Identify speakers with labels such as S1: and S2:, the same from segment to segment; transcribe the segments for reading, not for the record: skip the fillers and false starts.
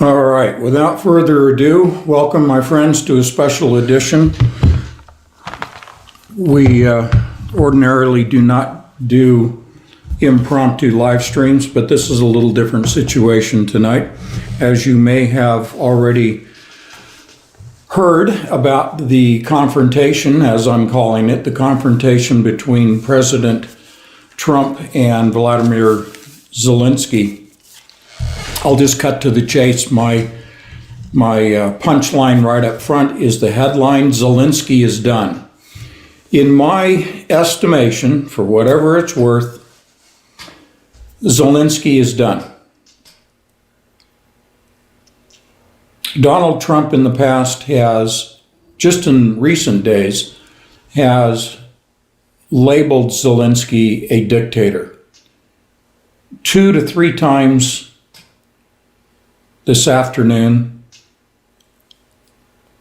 S1: All right, without further ado, welcome my friends to a special edition. We ordinarily do not do impromptu live streams, but this is a little different situation tonight. As you may have already heard about the confrontation, as I'm calling it, the confrontation between President Trump and Vladimir Zelenskyy. I'll just cut to the chase. My punchline right up front is the headline, Zelenskyy is done. In my estimation, for whatever it's worth, Zelenskyy is done. Donald Trump in the past has, just in recent days, has labeled Zelenskyy a dictator. 2 to 3 times this afternoon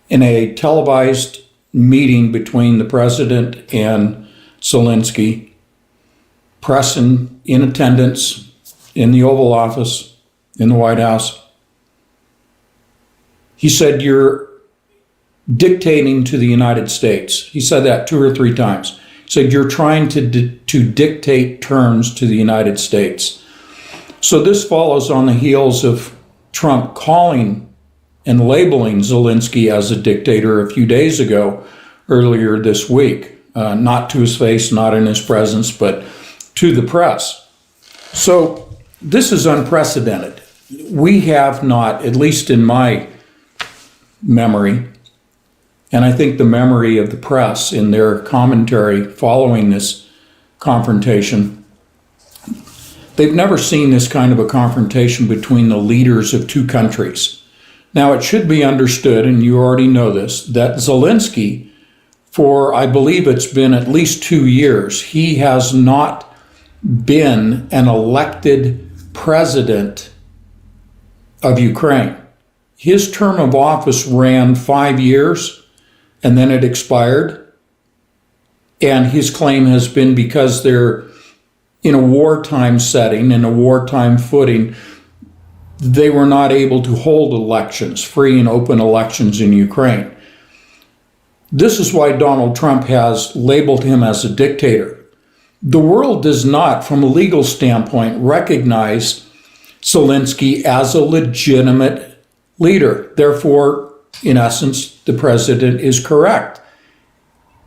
S1: in a televised meeting between the president and Zelenskyy, press in attendance in the Oval Office, in the White House. He said, "You're dictating to the United States." He said that 2 or 3 times. He said, "You're trying to dictate terms to the United States." So this follows on the heels of Trump calling and labeling Zelenskyy as a dictator a few days ago, earlier this week. Not to his face, not in his presence, but to the press. So this is unprecedented. We have not, at least in my memory, and I think the memory of the press in their commentary following this confrontation, they've never seen this kind of a confrontation between the leaders of 2 countries. Now, it should be understood, and you already know this, that Zelenskyy, for I believe it's been at least 2 years, he has not been an elected president of Ukraine. His term of office ran 5 years, and then it expired. And his claim has been because they're in a wartime setting, in a wartime footing, they were not able to hold elections, free and open elections in Ukraine. This is why Donald Trump has labeled him as a dictator. The world does not, from a legal standpoint, recognize Zelenskyy as a legitimate leader. Therefore, in essence, the president is correct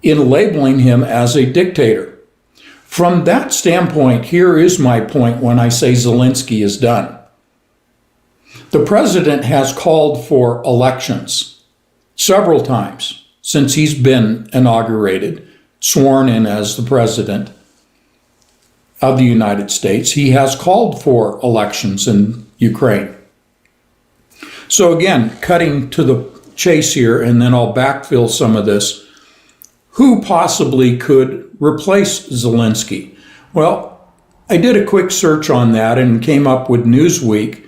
S1: in labeling him as a dictator. From that standpoint, here is my point when I say Zelenskyy is done. The president has called for elections several times since he's been inaugurated, sworn in as the president of the United States. He has called for elections in Ukraine. So again, cutting to the chase here, and then I'll backfill some of this. Who possibly could replace Zelenskyy? Well, I did a quick search on that and came up with Newsweek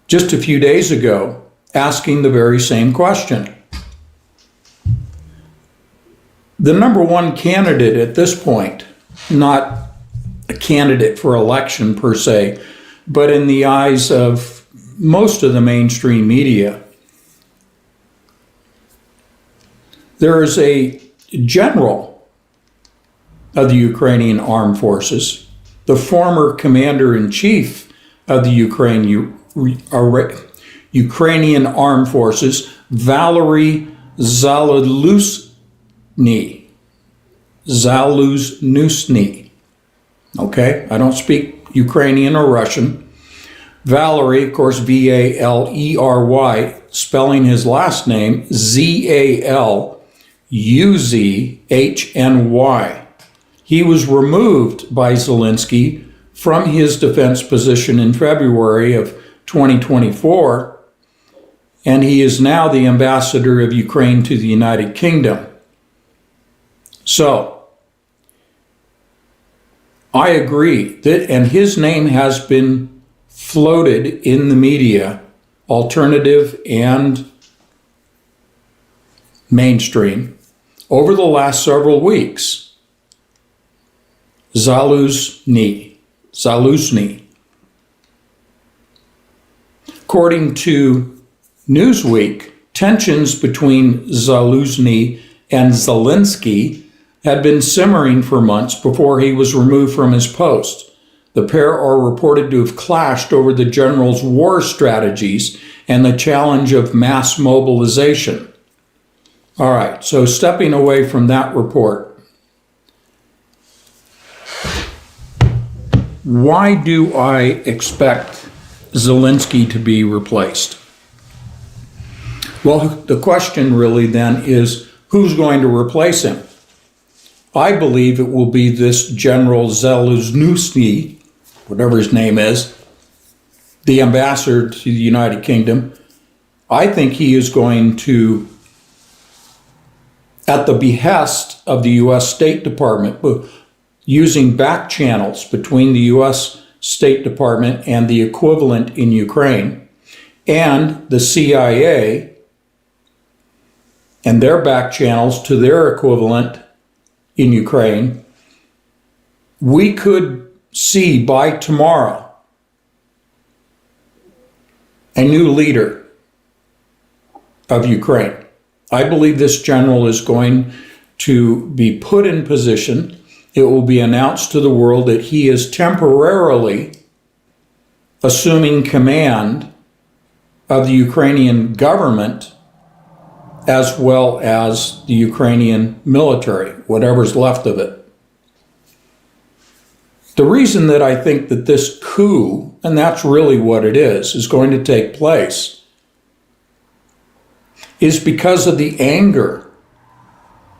S1: just a few days ago asking the very same question. The number one candidate at this point, not a candidate for election per se, but in the eyes of most of the mainstream media, there is a general of the Ukrainian armed forces, the former commander-in-chief of the Ukrainian armed forces, Valery Zaluzhnyi. Okay, I don't speak Ukrainian or Russian. Valery, of course, Valery, spelling his last name Zaluzhny. He was removed by Zelenskyy from his defense position in February of 2024, and he is now the ambassador of Ukraine to the United Kingdom. So, I agree that, and his name has been floated in the media, alternative and mainstream, over the last several weeks. Zaluzhny. Of According to Newsweek, tensions between Zelenskyy and Zelenskyy had been simmering for months before he was removed from his post. The pair are reported to have clashed over the general's war strategies and the challenge of mass mobilization. All right, so stepping away from that report, why do I expect Zelenskyy to be replaced? Well, the question really then is, who's going to replace him? I believe it will be this General Zelenskyy, whatever his name is, the ambassador to the United Kingdom. I think he is going to, at the behest of the U.S. State Department, using back channels between the U.S. State Department and the equivalent in Ukraine, and the CIA and their back channels to their equivalent in Ukraine, we could see by tomorrow a new leader of Ukraine. I believe this general is going to be put in position. It will be announced to the world that he is temporarily assuming command of the Ukrainian government as well as the Ukrainian military, whatever's left of it. The reason that I think that this coup, and that's really what it is going to take place, is because of the anger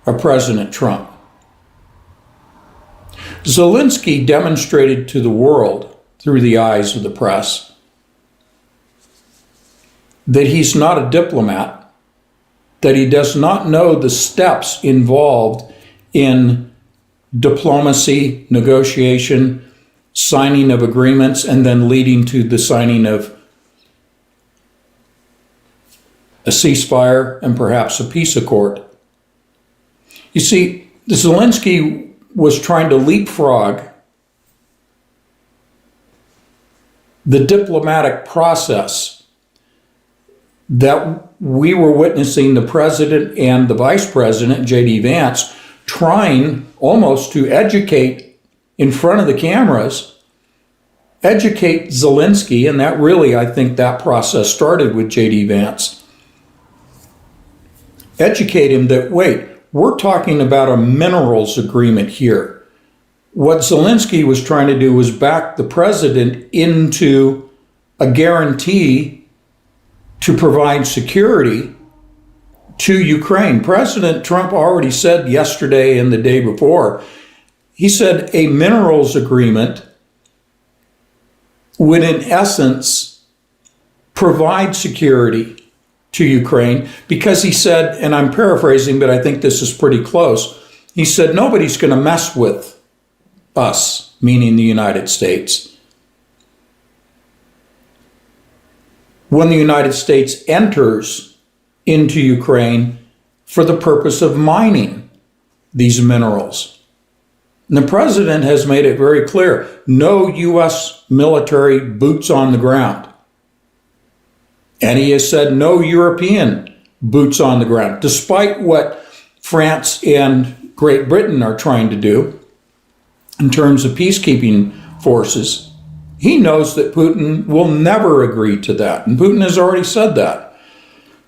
S1: of President Trump. Zelenskyy demonstrated to the world, through the eyes of the press, that he's not a diplomat, that he does not know the steps involved in diplomacy, negotiation, signing of agreements, and then leading to the signing of a ceasefire and perhaps a peace accord. You see, Zelenskyy was trying to leapfrog the diplomatic process that we were witnessing the president and the vice president, J.D. Vance, trying almost to educate in front of the cameras, educate Zelenskyy, and that really, I think that process started with J.D. Vance. Educate him that, wait, we're talking about a minerals agreement here. What Zelenskyy was trying to do was back the president into a guarantee to provide security to Ukraine. President Trump already said yesterday and the day before, he said a minerals agreement would in essence provide security to Ukraine, because he said, and I'm paraphrasing, but I think this is pretty close, he said nobody's going to mess with us, meaning the United States, when the United States enters into Ukraine for the purpose of mining these minerals. And the president has made it very clear, no U.S. military boots on the ground. And he has said no European boots on the ground, despite what France and Great Britain are trying to do in terms of peacekeeping forces. He knows that Putin will never agree to that, and Putin has already said that.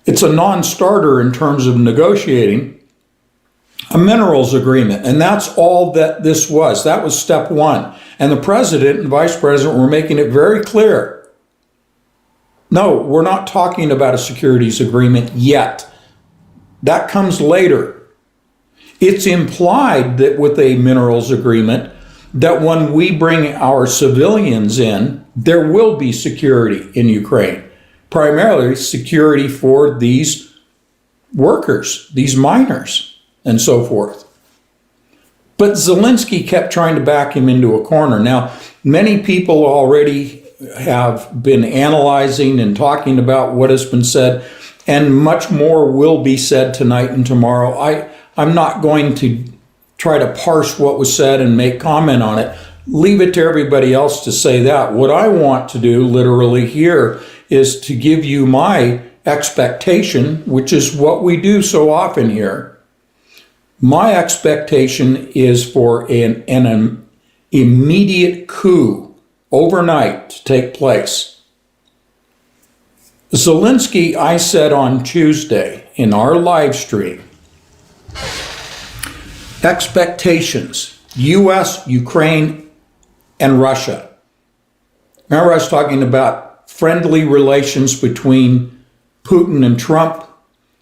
S1: It's a non-starter in terms of negotiating a minerals agreement, and that's all that this was. That was step one. And the president and vice president were making it very clear, no, we're not talking about a securities agreement yet. That comes later. It's implied that with a minerals agreement, that when we bring our civilians in, there will be security in Ukraine, primarily security for these workers, these miners, and so forth. But Zelenskyy kept trying to back him into a corner. Now, many people already have been analyzing and talking about what has been said, and much more will be said tonight and tomorrow. I'm not going to try to parse what was said and make comment on it. Leave it to everybody else to say that. What I want to do literally here is to give you my expectation, which is what we do so often here. My expectation is for an immediate coup overnight to take place. Zelenskyy, I said on Tuesday in our live stream, expectations, U.S., Ukraine, and Russia. Remember I was talking about friendly relations between Putin and Trump,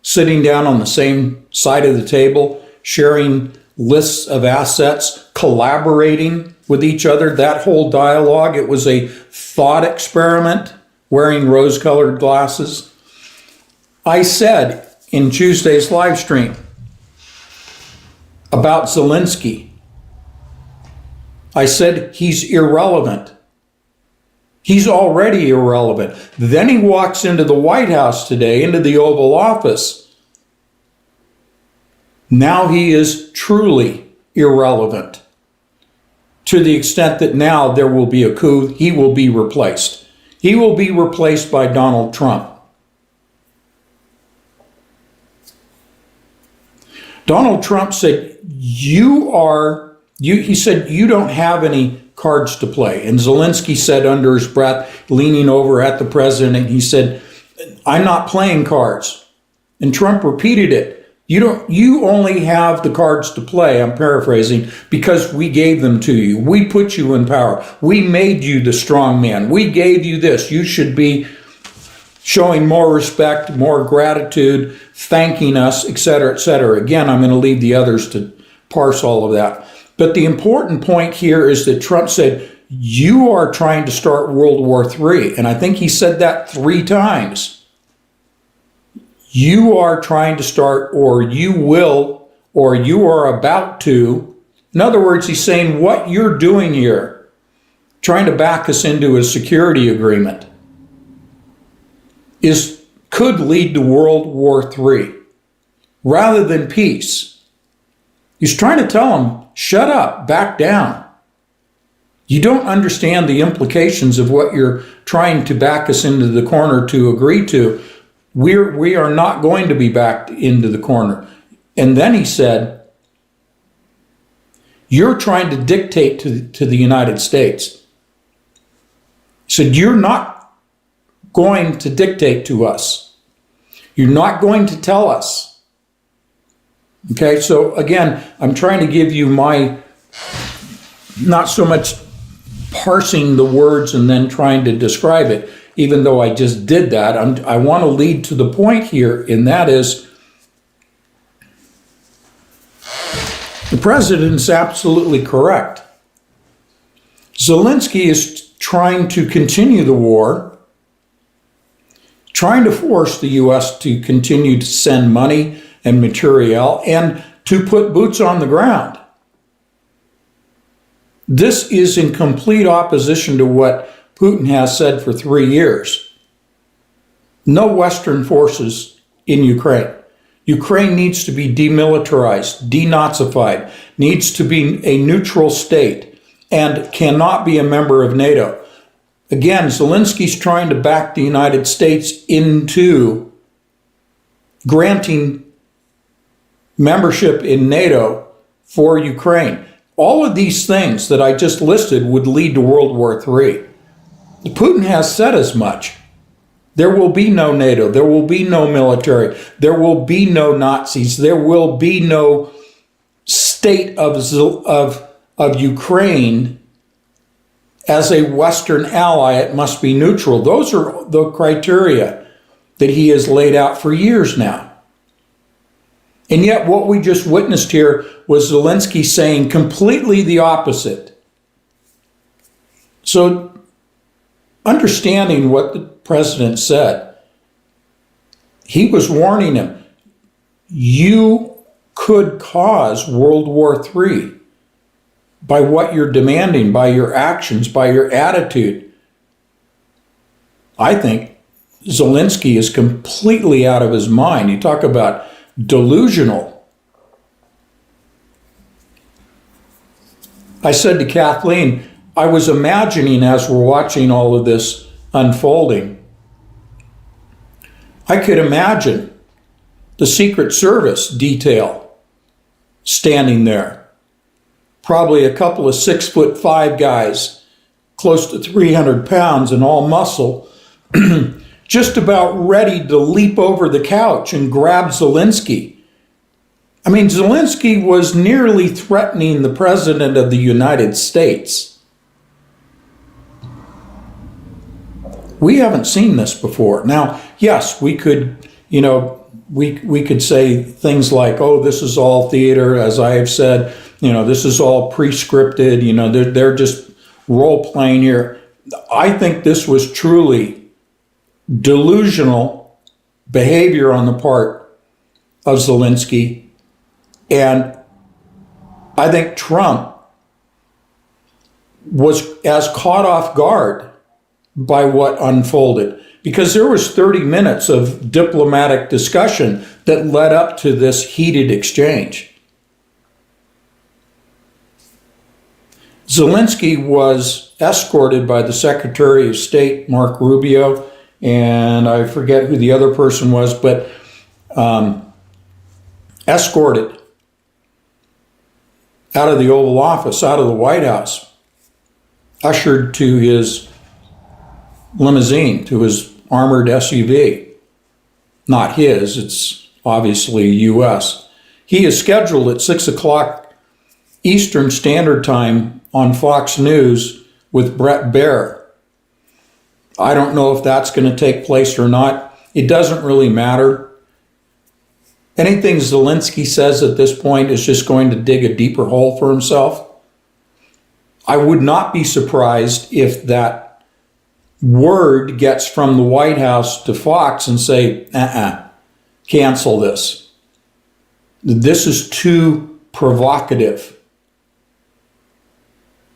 S1: sitting down on the same side of the table, sharing lists of assets, collaborating with each other, that whole dialogue. It was a thought experiment, wearing rose-colored glasses. I said in Tuesday's live stream about Zelenskyy, I said he's irrelevant. He's already irrelevant. Then he walks into the White House today, into the Oval Office. Now he is truly irrelevant, to the extent that now there will be a coup. He will be replaced. He will be replaced by Donald Trump. Donald Trump said, he said, you don't have any cards to play. And Zelenskyy said under his breath, leaning over at the president, he said, I'm not playing cards. And Trump repeated it. You only have the cards to play, I'm paraphrasing, because we gave them to you. We put you in power. We made you the strong man. We gave you this. You should be showing more respect, more gratitude, thanking us, etc., etc. Again, I'm going to leave the others to parse all of that. But the important point here is that Trump said, you are trying to start World War III. And I think he said that 3 times. You are trying to start, or you will, or you are about to. In other words, he's saying what you're doing here, trying to back us into a security agreement, could lead to World War III rather than peace. He's trying to tell them, shut up, back down. You don't understand the implications of what you're trying to back us into the corner to agree to. We are not going to be backed into the corner. And then he said, you're trying to dictate to the United States. He said, you're not going to dictate to us. You're not going to tell us. Okay, so again, I'm trying to give you my, not so much parsing the words and then trying to describe it, even though I just did that. I want to lead to the point here, and that is, the president's absolutely correct. Zelenskyy is trying to continue the war, trying to force the U.S. to continue to send money and material and to put boots on the ground. This is in complete opposition to what Putin has said for 3 years. No Western forces in Ukraine. Ukraine needs to be demilitarized, denazified, needs to be a neutral state, and cannot be a member of NATO. Again, Zelensky's trying to back the United States into granting membership in NATO for Ukraine. All of these things that I just listed would lead to World War III. Putin has said as much. There will be no NATO. There will be no military. There will be no Nazis. There will be no state of Ukraine as a Western ally. It must be neutral. Those are the criteria that he has laid out for years now. And yet what we just witnessed here was Zelenskyy saying completely the opposite. So, understanding what the president said, he was warning him, you could cause World War III by what you're demanding, by your actions, by your attitude. I think Zelenskyy is completely out of his mind. You talk about delusional. I said to Kathleen, I was imagining as we're watching all of this unfolding, I could imagine the Secret Service detail standing there. Probably a couple of 6'5" guys, close to 300 pounds and all muscle, just about ready to leap over the couch and grab Zelenskyy. I mean, Zelenskyy was nearly threatening the President of the United States. We haven't seen this before. Now, yes, we could, we could say things like, oh, this is all theater, as I have said, this is all pre-scripted, they're just role-playing here. I think this was truly delusional behavior on the part of Zelenskyy. And I think Trump was as caught off guard by what unfolded, because there was 30 minutes of diplomatic discussion that led up to this heated exchange. Zelenskyy was escorted by the Secretary of State, Mark Rubio, and I forget who the other person was, but escorted out of the Oval Office, out of the White House, ushered to his limousine, to his armored SUV. Not his, it's obviously U.S. He is scheduled at 6 o'clock Eastern Standard Time on Fox News with Bret Baier. I don't know if that's going to take place or not. It doesn't really matter. Anything Zelenskyy says at this point is just going to dig a deeper hole for himself. I would not be surprised if that word gets from the White House to Fox and say, cancel this. This is too provocative.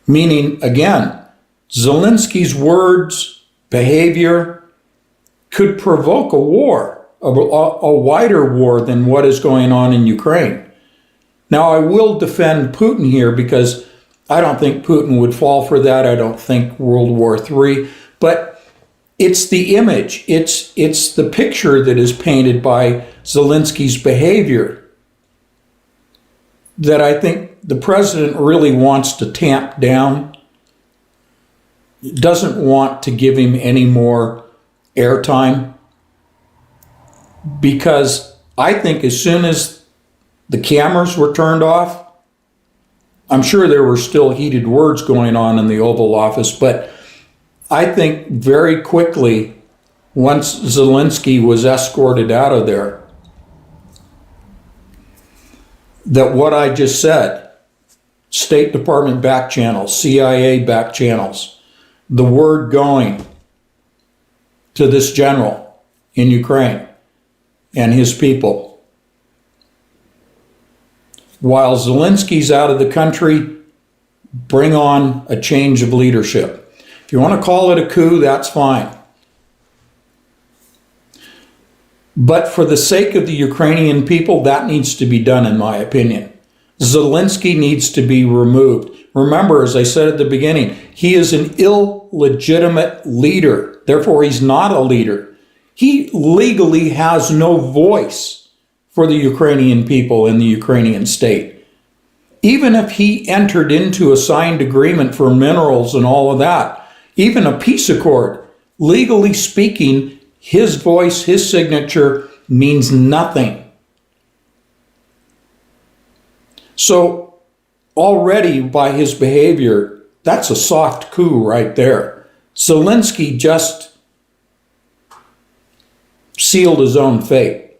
S1: Meaning, again, Zelenskyy's words, behavior could provoke a war. A wider war than what is going on in Ukraine. Now, I will defend Putin here because I don't think Putin would fall for that. I don't think World War III. But it's the image, it's the picture that is painted by Zelenskyy's behavior that I think the president really wants to tamp down, doesn't want to give him any more airtime. Because I think as soon as the cameras were turned off, I'm sure there were still heated words going on in the Oval Office, but I think very quickly, once Zelenskyy was escorted out of there, that what I just said, State Department back channels, CIA back channels, the word going to this general in Ukraine and his people. While Zelenskyy's out of the country, bring on a change of leadership. If you want to call it a coup, that's fine. But for the sake of the Ukrainian people, that needs to be done, in my opinion. Zelenskyy needs to be removed. Remember, as I said at the beginning, he is an illegitimate leader. Therefore, he's not a leader. He legally has no voice for the Ukrainian people and the Ukrainian state. Even if he entered into a signed agreement for minerals and all of that, even a peace accord, legally speaking, his voice, his signature means nothing. So already by his behavior, that's a soft coup right there. Zelenskyy just sealed his own fate.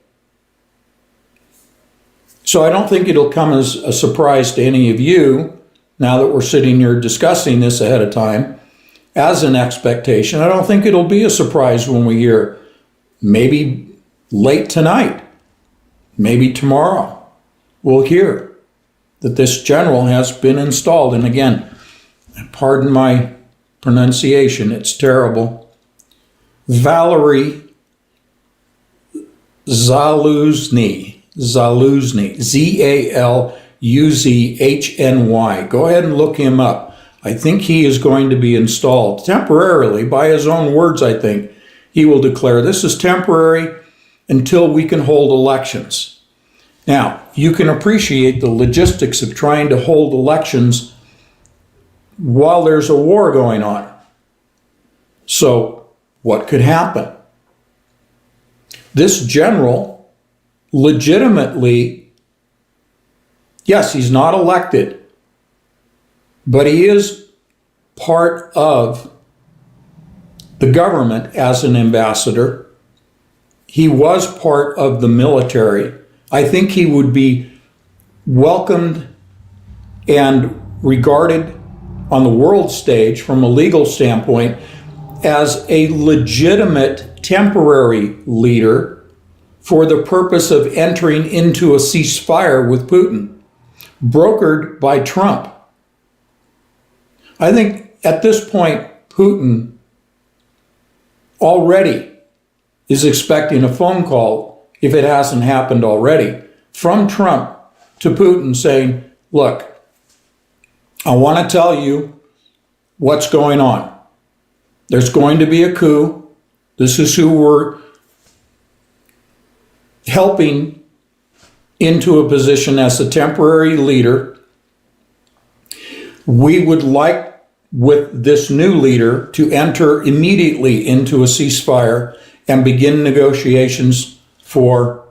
S1: So I don't think it'll come as a surprise to any of you, now that we're sitting here discussing this ahead of time, as an expectation. I don't think it'll be a surprise when we hear, maybe late tonight, maybe tomorrow, we'll hear that this general has been installed. And again, pardon my pronunciation, it's terrible. Valery Zaluzhny, Z-A-L-U-Z-H-N-Y. Go ahead and look him up. I think he is going to be installed temporarily, by his own words. I think he will declare this is temporary. until we can hold elections. Now, you can appreciate the logistics of trying to hold elections while there's a war going on. So, what could happen? This general legitimately, yes, he's not elected, but he is part of the government as an ambassador. He was part of the military. I think he would be welcomed and regarded on the world stage from a legal standpoint as a legitimate temporary leader for the purpose of entering into a ceasefire with Putin, brokered by Trump. I think at this point, Putin already is expecting a phone call, if it hasn't happened already, from Trump to Putin saying, look, I want to tell you what's going on. There's going to be a coup. This is who we're helping into a position as a temporary leader. We would like, with this new leader, to enter immediately into a ceasefire and begin negotiations for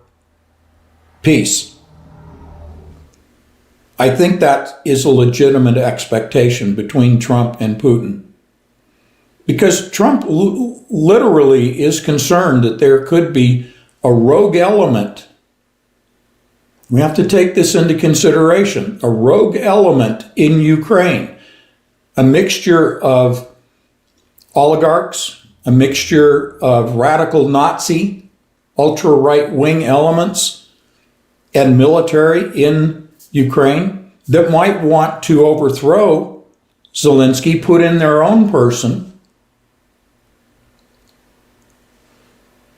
S1: peace. I think that is a legitimate expectation between Trump and Putin. Because Trump literally is concerned that there could be a rogue element. We have to take this into consideration. A rogue element in Ukraine. A mixture of oligarchs, a mixture of radical Nazi, ultra-right-wing elements, and military in Ukraine that might want to overthrow Zelenskyy, put in their own person,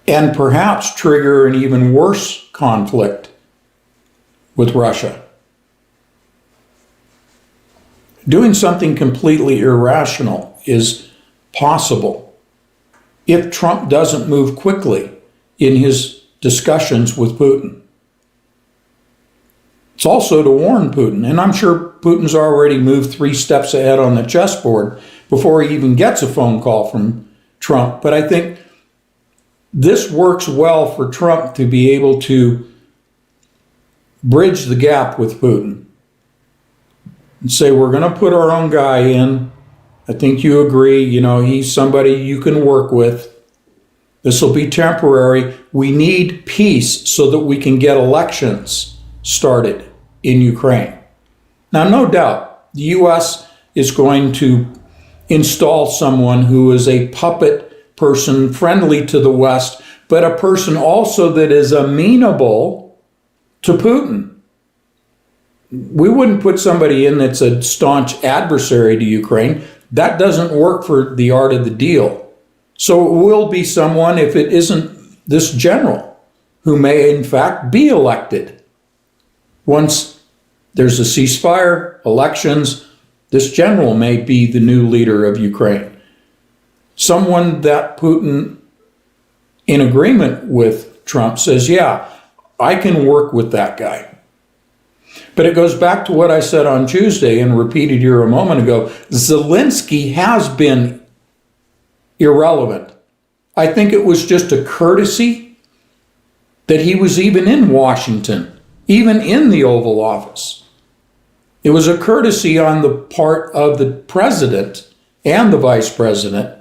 S1: and perhaps trigger an even worse conflict with Russia. Doing something completely irrational is possible if Trump doesn't move quickly in his discussions with Putin. It's also to warn Putin, and I'm sure Putin's already moved 3 steps ahead on the chessboard before he even gets a phone call from Trump. But I think this works well for Trump to be able to bridge the gap with Putin and say, we're going to put our own guy in. I think you agree, he's somebody you can work with. This will be temporary. We need peace so that we can get elections started in Ukraine. Now, no doubt, the U.S. is going to install someone who is a puppet person friendly to the West, but a person also that is amenable to Putin. We wouldn't put somebody in that's a staunch adversary to Ukraine. That doesn't work for the art of the deal. So it will be someone, if it isn't this general, who may in fact be elected. Once there's a ceasefire, elections, this general may be the new leader of Ukraine. Someone that Putin, in agreement with Trump, says, yeah, I can work with that guy. But it goes back to what I said on Tuesday and repeated here a moment ago. Zelenskyy has been irrelevant. I think it was just a courtesy that he was even in Washington, even in the Oval Office. It was a courtesy on the part of the president and the vice president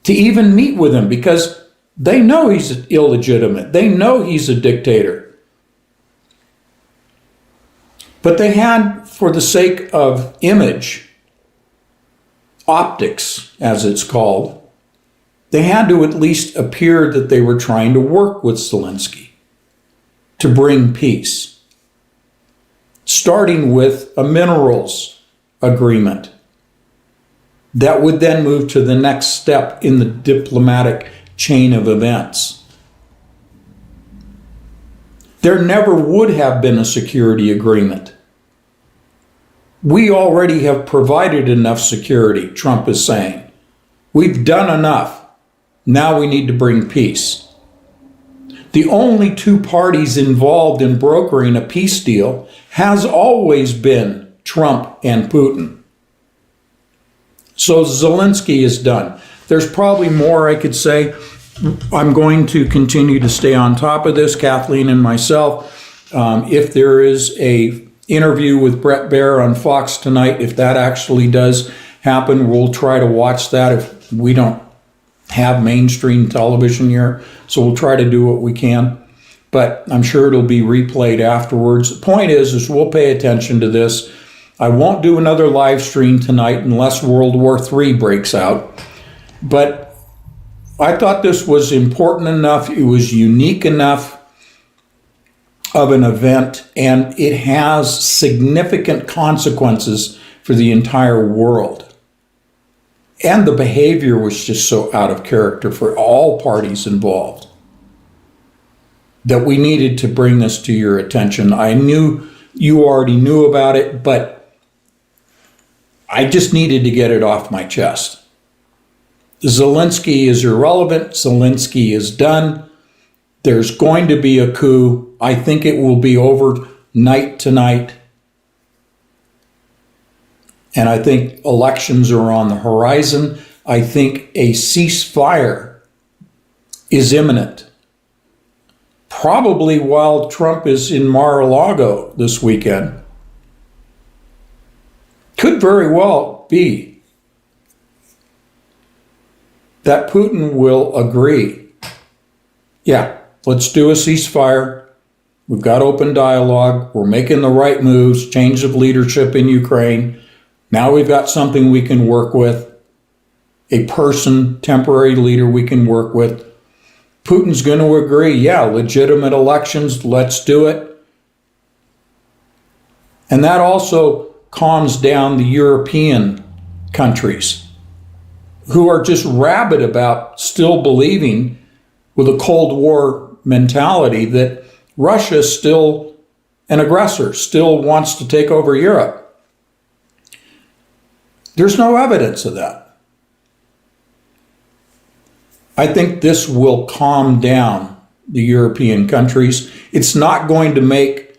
S1: to even meet with him, because they know he's illegitimate. They know he's a dictator. But they had, for the sake of image, optics, as it's called, they had to at least appear that they were trying to work with Zelenskyy to bring peace, starting with a minerals agreement that would then move to the next step in the diplomatic chain of events. There never would have been a security agreement. We already have provided enough security, Trump is saying. We've done enough. Now we need to bring peace. The only two parties involved in brokering a peace deal has always been Trump and Putin. So Zelenskyy is done. There's probably more I could say. I'm going to continue to stay on top of this, Kathleen and myself. If there is a interview with Bret Baier on Fox tonight, if that actually does happen, we'll try to watch that. If we don't have mainstream television here, so we'll try to do what we can. But I'm sure it'll be replayed afterwards. The point is we'll pay attention to this. I won't do another live stream tonight unless World War III breaks out. But I thought this was important enough, it was unique enough of an event, and it has significant consequences for the entire world. And the behavior was just so out of character for all parties involved that we needed to bring this to your attention. I knew you already knew about it, but I just needed to get it off my chest. Zelenskyy is irrelevant. Zelenskyy is done. There's going to be a coup. I think it will be over night tonight. And I think elections are on the horizon. I think a ceasefire is imminent. Probably while Trump is in Mar-a-Lago this weekend. Could very well be that Putin will agree. Yeah, let's do a ceasefire. We've got open dialogue. We're making the right moves, change of leadership in Ukraine. Now we've got something we can work with, a person, temporary leader we can work with. Putin's going to agree, yeah, legitimate elections, let's do it. And that also calms down the European countries who are just rabid about still believing with a Cold War mentality that Russia is still an aggressor, still wants to take over Europe. There's no evidence of that. I think this will calm down the European countries. It's not going to make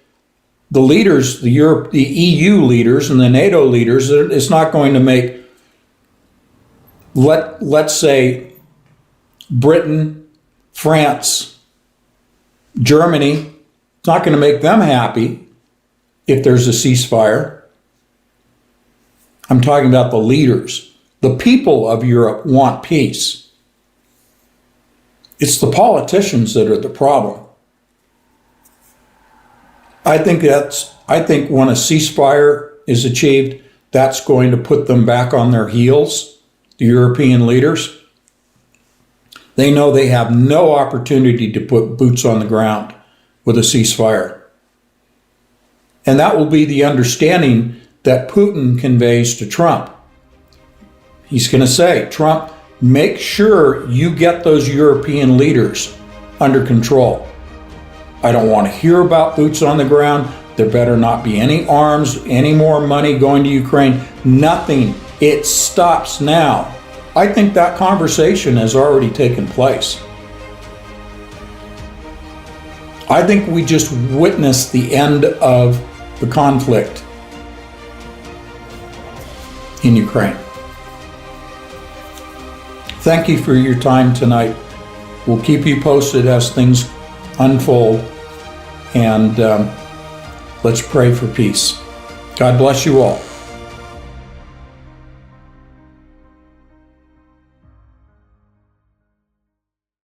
S1: the leaders, the EU leaders and the NATO leaders, it's not going to make, let's say, Britain, France, Germany, it's not going to make them happy if there's a ceasefire. I'm talking about the leaders. The people of Europe want peace. It's the politicians that are the problem. I think when a ceasefire is achieved, that's going to put them back on their heels, the European leaders. They know they have no opportunity to put boots on the ground with a ceasefire. And that will be the understanding that Putin conveys to Trump. He's going to say, Trump, make sure you get those European leaders under control. I don't want to hear about boots on the ground. There better not be any arms, any more money going to Ukraine. Nothing. It stops now. I think that conversation has already taken place. I think we just witnessed the end of the conflict in Ukraine. Thank you for your time tonight. We'll keep you posted as things unfold, and let's pray for peace. God bless you all.